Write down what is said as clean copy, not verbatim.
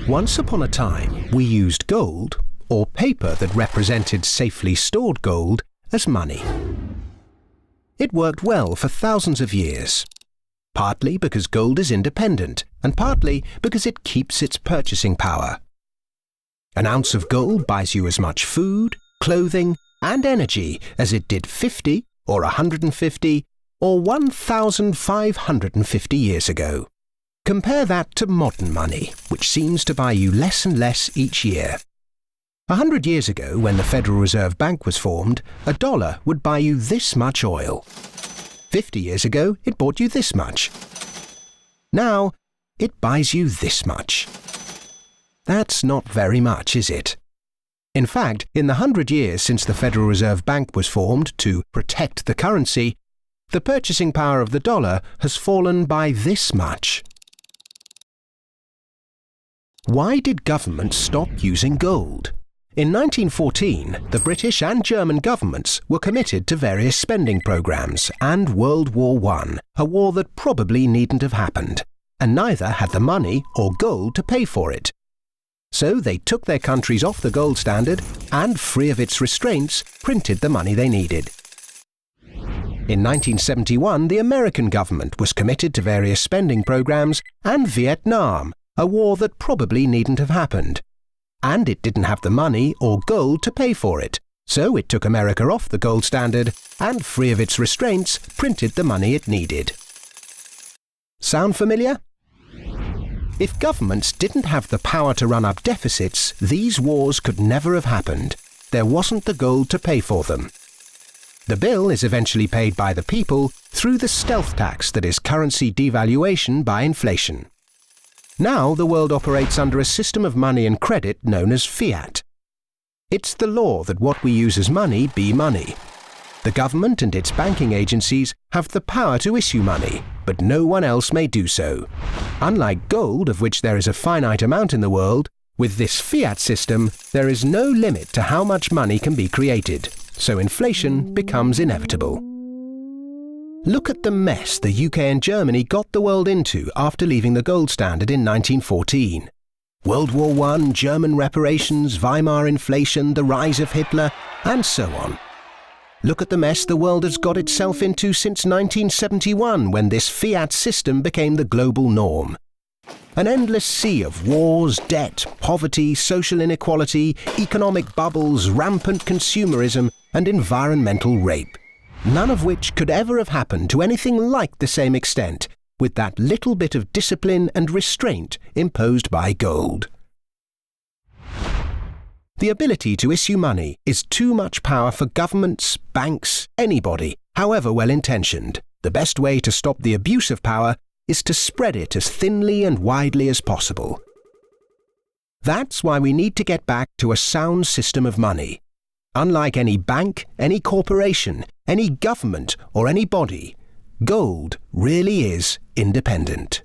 Once upon a time, we used gold, or paper that represented safely stored gold, as money. It worked well for thousands of years, partly because gold is independent, and partly because it keeps its purchasing power. An ounce of gold buys you as much food, clothing, and energy as it did 50, or 150, or 1,550 years ago. Compare that to modern money, which seems to buy you less and less each year. 100 years ago, when the Federal Reserve Bank was formed, a dollar would buy you this much oil. 50 years ago, it bought you this much. Now, it buys you this much. That's not very much, is it? In fact, in the 100 years since the Federal Reserve Bank was formed to protect the currency, the purchasing power of the dollar has fallen by this much. Why did governments stop using gold? In 1914, the British and German governments were committed to various spending programs and World War I, a war that probably needn't have happened, and neither had the money or gold to pay for it. So they took their countries off the gold standard and, free of its restraints, printed the money they needed. In 1971, the American government was committed to various spending programs and Vietnam, a war that probably needn't have happened. And it didn't have the money or gold to pay for it, so it took America off the gold standard and, free of its restraints, printed the money it needed. Sound familiar? If governments didn't have the power to run up deficits, these wars could never have happened. There wasn't the gold to pay for them. The bill is eventually paid by the people through the stealth tax that is currency devaluation by inflation. Now the world operates under a system of money and credit known as Fiat. It's the law that what we use as money be money. The government and its banking agencies have the power to issue money, but no one else may do so. Unlike gold, of which there is a finite amount in the world, with this Fiat system, there is no limit to how much money can be created, so inflation becomes inevitable. Look at the mess the UK and Germany got the world into after leaving the gold standard in 1914. World War I, German reparations, Weimar inflation, the rise of Hitler, and so on. Look at the mess the world has got itself into since 1971, when this Fiat system became the global norm. An endless sea of wars, debt, poverty, social inequality, economic bubbles, rampant consumerism, and environmental rape. None of which could ever have happened to anything like the same extent, with that little bit of discipline and restraint imposed by gold. The ability to issue money is too much power for governments, banks, anybody, however well-intentioned. The best way to stop the abuse of power is to spread it as thinly and widely as possible. That's why we need to get back to a sound system of money. Unlike any bank, any corporation, any government or any body, gold really is independent.